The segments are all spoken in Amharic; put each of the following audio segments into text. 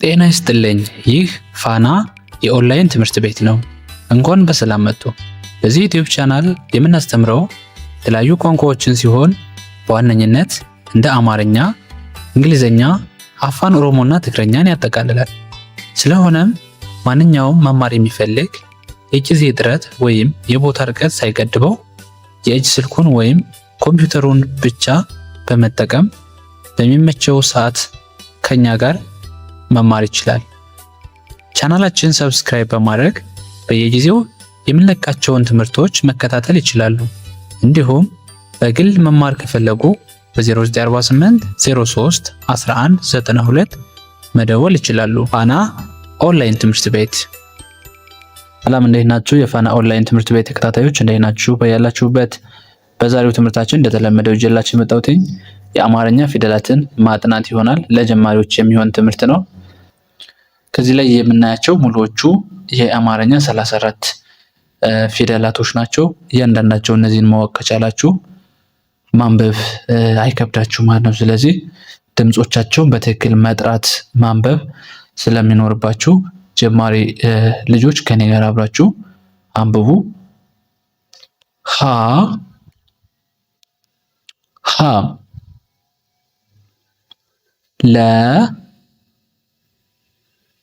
ጤና ይስጥልኝ። ይህ ፋና የኦንላይን ትምህርት ቤት ነው። እንኳን በሰላም መጡ። በዚህ ዩቲዩብ ቻናል የምናስተምረው የተለያዩ ቋንቋዎችን ሲሆን በዋነኝነት እንደ አማርኛ፣ እንግሊዘኛ፣ አፋን ኦሮሞና ትግረኛን ያጠቃልላል። ስለሆነም ማንኛውም መማር የሚፈልግ የጊዜ እጥረት ወይም የቦታ ርቀት ሳይገድበው የእጅ ስልኩን ወይም ኮምፒውተሩን ብቻ በመጠቀም በሚመቸው ሰዓት ከኛ ጋር መማር ይችላል። ቻናላችን ሰብስክራይብ በማድረግ በየጊዜው የምንለቃቸውን ትምህርቶች መከታተል ይችላሉ። እንዲሁም በግል መማር ከፈለጉ በ0948 03 11 92 መደወል ይችላሉ። ፋና ኦንላይን ትምህርት ቤት። ሰላም፣ እንዴት ናችሁ? የፋና ኦንላይን ትምህርት ቤት ተከታታዮች እንዴት ናችሁ? በያላችሁበት በዛሬው ትምህርታችን እንደተለመደው ይዤላችሁ የመጣሁት የአማርኛ ፊደላትን ማጥናት ይሆናል። ለጀማሪዎች የሚሆን ትምህርት ነው። ከዚህ ላይ የምናያቸው ሙሉዎቹ የአማርኛ 34 ፊደላቶች ናቸው። እያንዳንዳቸው እነዚህን ማወቅ ከቻላችሁ ማንበብ አይከብዳችሁ ማለት ነው። ስለዚህ ድምጾቻቸውን በትክክል መጥራት ማንበብ ስለሚኖርባችሁ ጀማሪ ልጆች ከኔ ጋር አብራችሁ አንብቡ። ሀ ሀ ለ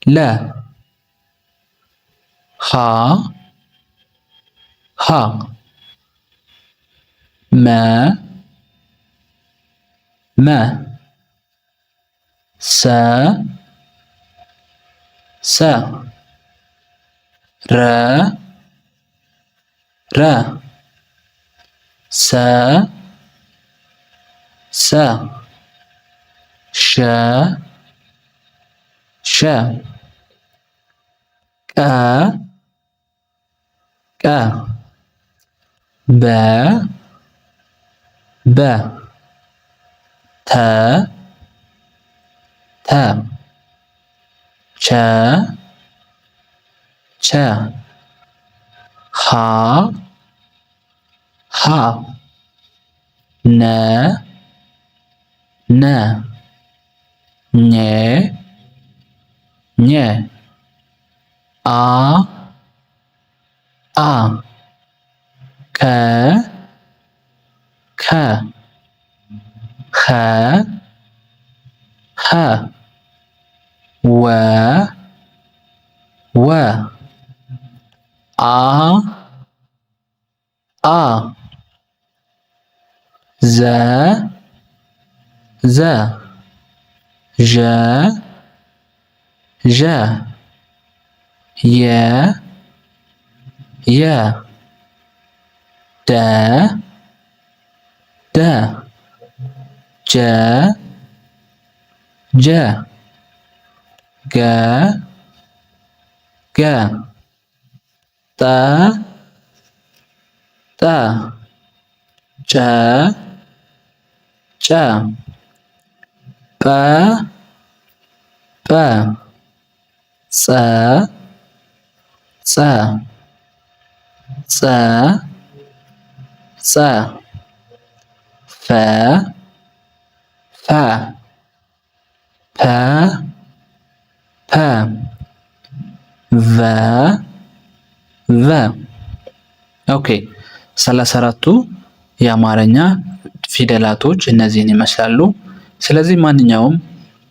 ለ ሀ ሀ መ መ ሰ ሰ ረ ረ ሰ ሰ ሸ ሸ ቀ ቀ በ በ ተ ተ ቸ ቸ ሀ ሀ ነ ነ ኘ ኘ አ አ ከ ከ ኸ ኸ ወ ወ አ አ ዘ ዘ ዠ ዠ የ የ ደ ደ ጀ ጀ ገ ገ ጠ ጠ ጨ ጨ ጰ ጰ ጸ ጸ ጸ ጸ ፈ ፈ ፐ ፐ ቨ ቨ። ኦኬ 34ቱ የአማርኛ ፊደላቶች እነዚህን ይመስላሉ። ስለዚህ ማንኛውም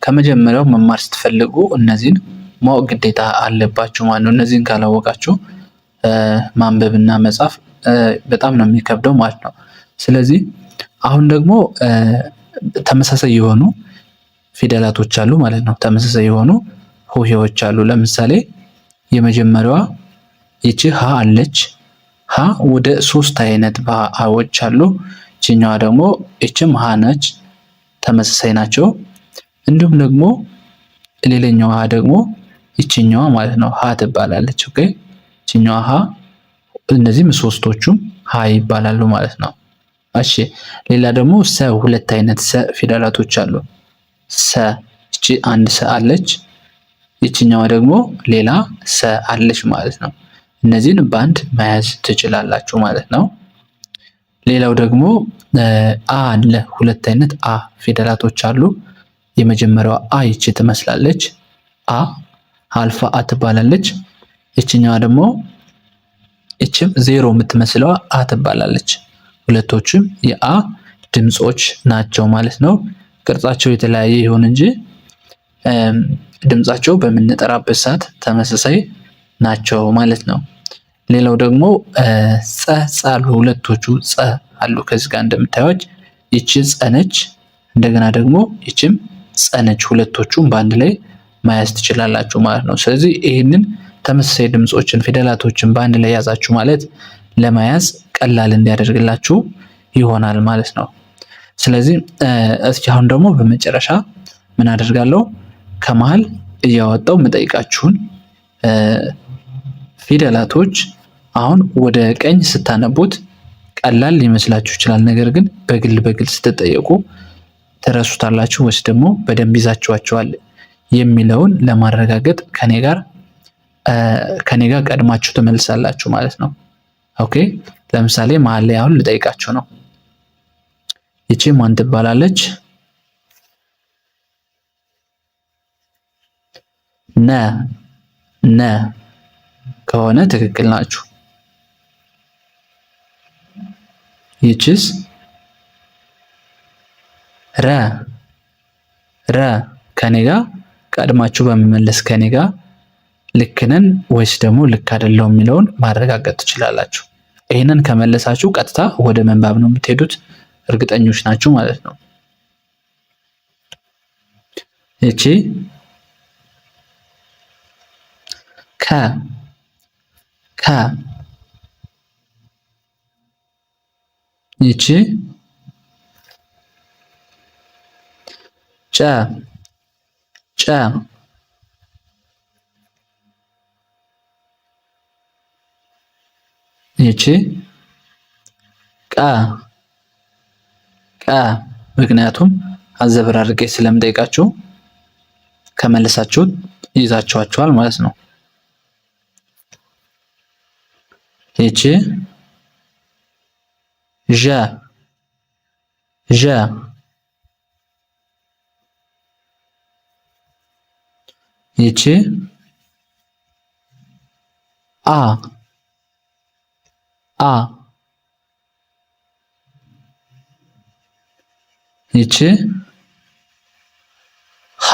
ከመጀመሪያው መማር ስትፈልጉ እነዚህን ማወቅ ግዴታ አለባችሁ ማለት ነው። እነዚህን ካላወቃችሁ ማንበብና መጻፍ በጣም ነው የሚከብደው ማለት ነው። ስለዚህ አሁን ደግሞ ተመሳሳይ የሆኑ ፊደላቶች አሉ ማለት ነው። ተመሳሳይ የሆኑ ሆሄዎች አሉ። ለምሳሌ የመጀመሪያዋ ይቺ ሀ አለች። ሀ ወደ 3 አይነት ሀዎች አሉ። ይችኛዋ ደግሞ ይችም ሀ ነች። ተመሳሳይ ናቸው። እንዲሁም ደግሞ ሌላኛዋ ሀ ደግሞ ይችኛዋ ማለት ነው ሀ ትባላለች። ኦኬ ይችኛዋ ሀ፣ እነዚህም ሶስቶቹም ሀ ይባላሉ ማለት ነው። እሺ ሌላ ደግሞ ሰ፣ 2 አይነት ሰ ፊደላቶች አሉ። ሰ እቺ አንድ ሰ አለች። ይችኛዋ ደግሞ ሌላ ሰ አለች ማለት ነው። እነዚህን በአንድ መያዝ ትችላላችሁ ማለት ነው። ሌላው ደግሞ አ አለ። 2 አይነት አ ፊደላቶች አሉ። የመጀመሪያዋ አ ይቺ ትመስላለች። አ አልፋ አ ትባላለች። ይችኛዋ ደግሞ እችም ዜሮ የምትመስለዋ አ ትባላለች። ሁለቶችም የአ ድምጾች ናቸው ማለት ነው። ቅርጻቸው የተለያየ ይሁን እንጂ ድምጻቸው በምንጠራበት ሰዓት ተመሳሳይ ናቸው ማለት ነው። ሌላው ደግሞ ጸ አሉ። ሁለቶቹ ጸ አሉ ከዚህ ጋር እንደምታዩት ይቺ ጸ ነች። እንደገና ደግሞ ይችም ጸ ነች። ሁለቶቹም በአንድ ላይ መያዝ ትችላላችሁ ማለት ነው። ስለዚህ ይህንን ተመሳሳይ ድምጾችን ፊደላቶችን በአንድ ላይ ያዛችሁ ማለት ለመያዝ ቀላል እንዲያደርግላችሁ ይሆናል ማለት ነው። ስለዚህ እስኪ አሁን ደግሞ በመጨረሻ ምን አደርጋለሁ? ከመሃል እያወጣው የምጠይቃችሁን ፊደላቶች አሁን ወደ ቀኝ ስታነቡት ቀላል ሊመስላችሁ ይችላል። ነገር ግን በግል ስትጠየቁ ትረሱታላችሁ ወይስ ደግሞ በደንብ ይዛችኋቸዋል የሚለውን ለማረጋገጥ ከኔ ጋር ቀድማችሁ ትመልሳላችሁ ማለት ነው። ኦኬ ለምሳሌ መሀል ላይ አሁን ልጠይቃችሁ ነው። ይቺ ማን ትባላለች? ነ ከሆነ ትክክል ናችሁ። ይቺስ ረ ከኔ ጋር ቀድማችሁ በመመለስ ከኔ ጋር ልክ ነን ወይስ ደግሞ ልክ አይደለም የሚለውን ማረጋገጥ ትችላላችሁ። ይህንን ከመለሳችሁ ቀጥታ ወደ መንባብ ነው የምትሄዱት፣ እርግጠኞች ናችሁ ማለት ነው። ይቺ ከ ይቺ ጨ ይቺ ቀ ምክንያቱም አዘበራርቄ ስለምጠይቃችሁ ከመለሳችሁ ይዛችኋቸዋል ማለት ነው። ይቺ ዠ ይቺ አ ይቺ ሀ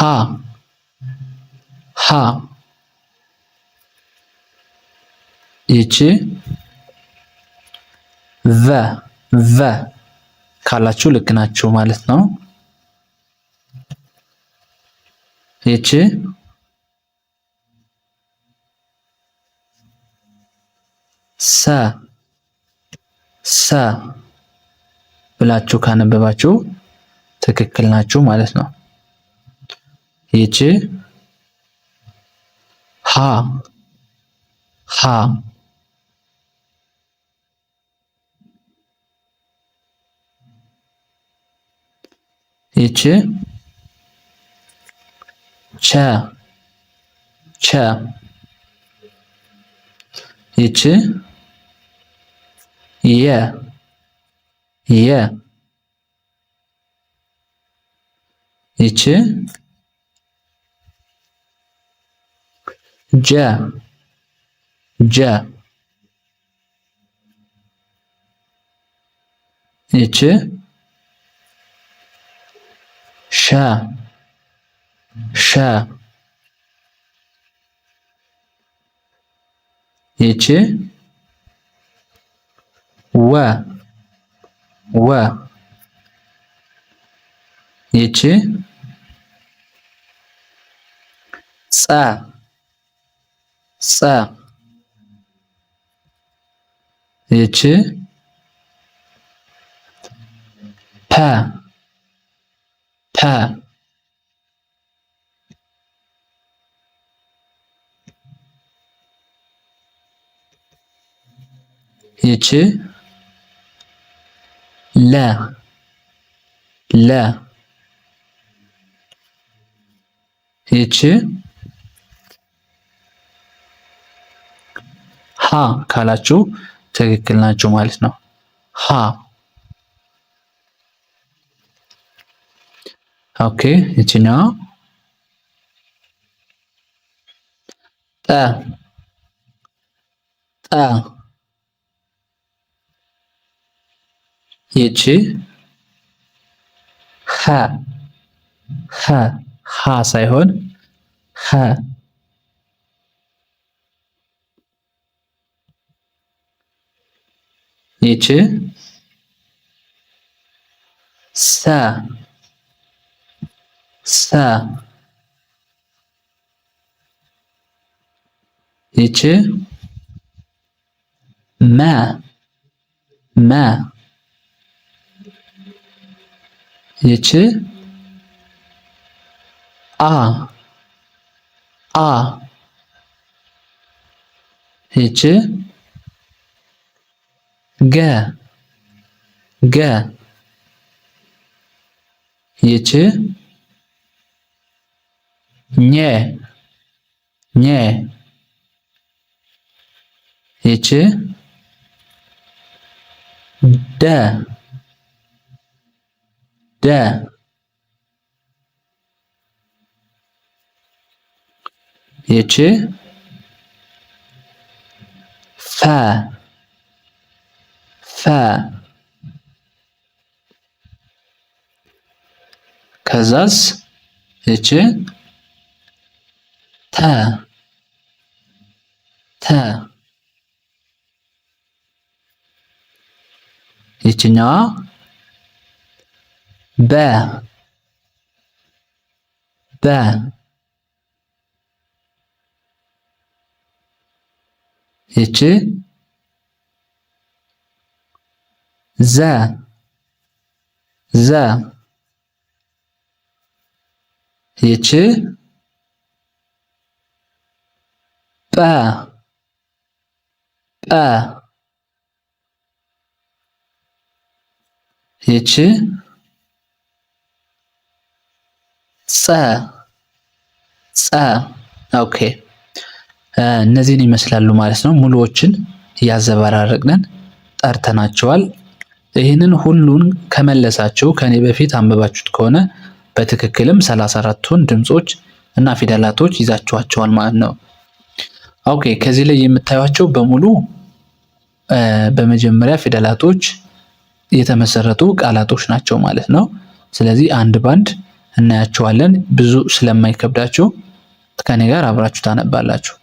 ይቺ ቨ ካላችሁ ልክ ናችሁ ማለት ነው። ይቺ ሰ ብላችሁ ካነበባችሁ ትክክል ናችሁ ማለት ነው። ይቺ ሀ ይቺ ቸ ይቺ የ ይቺ ጀ ይቺ ሸ ይቺ ወ ይቺ ጸ ይቺ ፐ ይቺ ለ ይቺ ሀ ካላችሁ ትክክል ናችሁ ማለት ነው። ሀ ኦኬ። ይቺኛዋ ጠ ጠ ይቺ ኸ ኸ ሀ ሳይሆን ኸ ይቺ ሰ ሰ ይቺ መ መ ይቺ አ አ ይቺ ገ ገ ይቺ ኘ ኘ ይቺ ደ ደ ይቺ ፈ ፈ ከዛስ ይቺ ተ ተ ይችኛዋ በ በ ይቺ ዘ ዘ ይቺ ጰ ጰ ይቺ ጸ ጸ ኦኬ እነዚህን ይመስላሉ ማለት ነው። ሙሉዎችን እያዘበራረቅን ጠርተናቸዋል። ይህንን ሁሉን ከመለሳችሁ ከኔ በፊት አንብባችሁት ከሆነ በትክክልም 34ቱን ድምጾች እና ፊደላቶች ይዛችኋቸዋል ማለት ነው። ኦኬ ከዚህ ላይ የምታዩቸው በሙሉ በመጀመሪያ ፊደላቶች የተመሰረቱ ቃላቶች ናቸው ማለት ነው። ስለዚህ አንድ ባንድ እናያቸዋለን። ብዙ ስለማይከብዳችሁ ከኔ ጋር አብራችሁ ታነባላችሁ።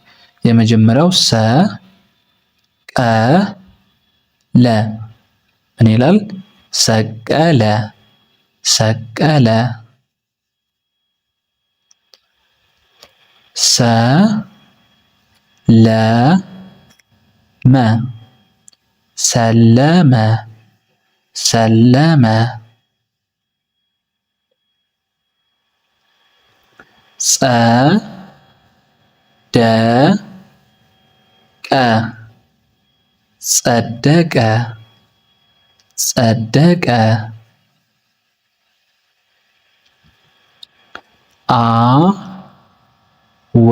የመጀመሪያው ሰ ቀ ለ ምን ይላል? ሰቀለ ሰቀለ። ሰ ለ መ ሰለመ ሰለመ። ጸ ደ ቀ ጸደቀ ጸደቀ። አ ወ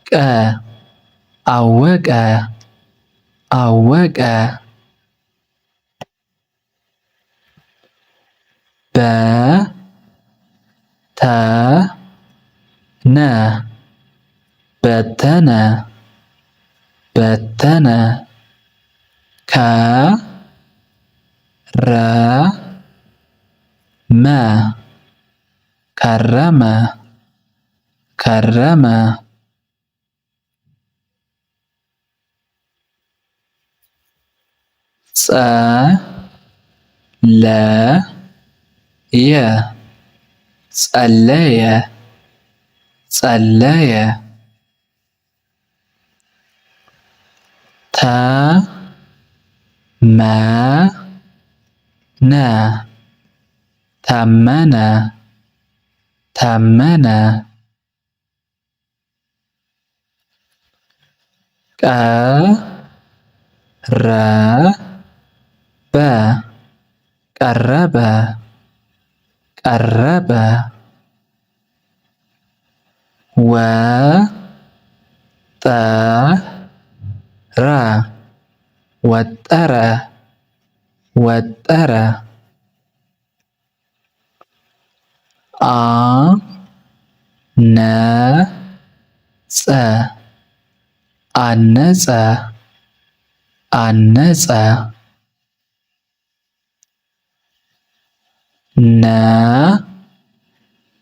ቀ አወቀ አወቀ። በ ተ ነ በተነ በተነ። ከ ረ መ ከረመ ከረመ። ጸ ለ የ ጸለየ ጸለየ። ተ መ ነ ተመነ ተመነ። ቀ ረ በ ቀረበ ቀረበ። ወ ጠ ረ ወጠረ ወጠረ። አ ነ ጸ አነጸ አነጸ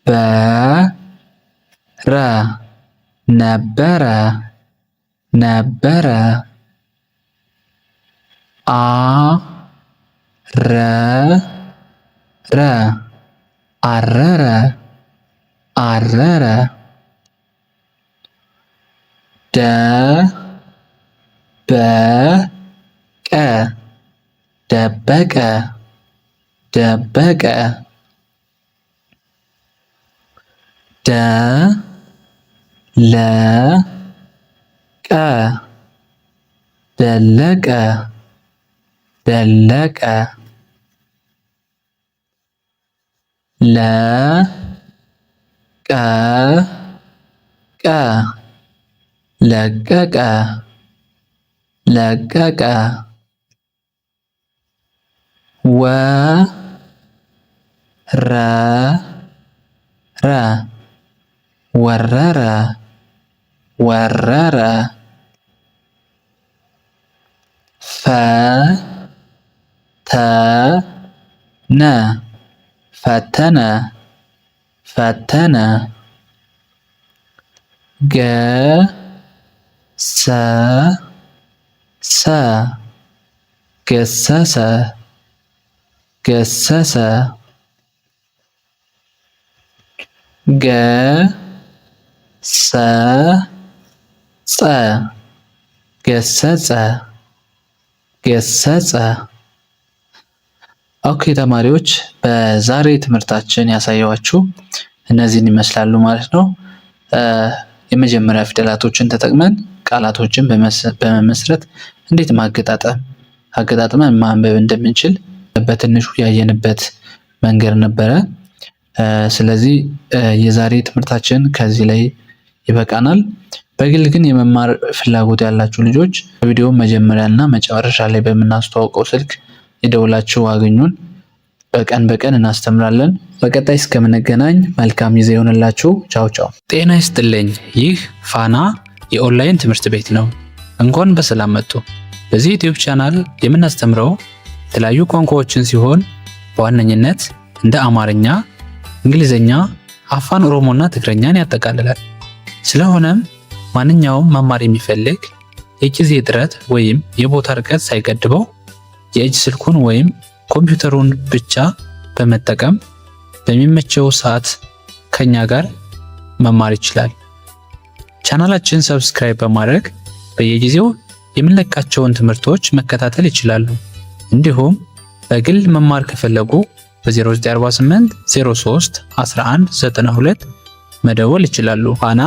ነበረ ነበረ ነበረ አረረ አረረ አረረ ደበቀ ደበቀ ደበቀ ደለቀ ደለቀ ደለቀ ለቀቀ ለቀቀ ለቀቀ ወረረ ወረረ ወረረ ፈተነ ፈተነ ፈተነ ገሰሰ ገሰሰ ገሰሰ ገሰጸ ገሰጸ ገሰጸ። ኦኬ ተማሪዎች በዛሬ ትምህርታችን ያሳየኋችሁ እነዚህን ይመስላሉ ማለት ነው። የመጀመሪያ ፊደላቶችን ተጠቅመን ቃላቶችን በመመስረት እንዴት አገጣጥመን ማንበብ እንደምንችል በትንሹ ያየንበት መንገድ ነበረ። ስለዚህ የዛሬ ትምህርታችን ከዚህ ላይ ይበቃናል። በግል ግን የመማር ፍላጎት ያላችሁ ልጆች ቪዲዮ መጀመሪያ እና መጨረሻ ላይ በምናስተዋውቀው ስልክ ይደውላችሁ አግኙን። በቀን እናስተምራለን። በቀጣይ እስከምንገናኝ መልካም ጊዜ ይሆንላችሁ። ቻው ቻው። ጤና ይስጥልኝ። ይህ ፋና የኦንላይን ትምህርት ቤት ነው። እንኳን በሰላም መጡ። በዚህ ዩቲዩብ ቻናል የምናስተምረው የተለያዩ ቋንቋዎችን ሲሆን በዋነኝነት እንደ አማርኛ፣ እንግሊዝኛ፣ አፋን ኦሮሞና ትግረኛን ያጠቃልላል። ስለሆነም ማንኛውም መማር የሚፈልግ የጊዜ እጥረት ወይም የቦታ ርቀት ሳይገድበው የእጅ ስልኩን ወይም ኮምፒውተሩን ብቻ በመጠቀም በሚመቸው ሰዓት ከኛ ጋር መማር ይችላል። ቻናላችን ሰብስክራይብ በማድረግ በየጊዜው የምንለቃቸውን ትምህርቶች መከታተል ይችላሉ። እንዲሁም በግል መማር ከፈለጉ በ0948 03 11 92 መደወል ይችላሉ። ፋና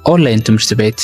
ኦንላይን ትምህርት ቤት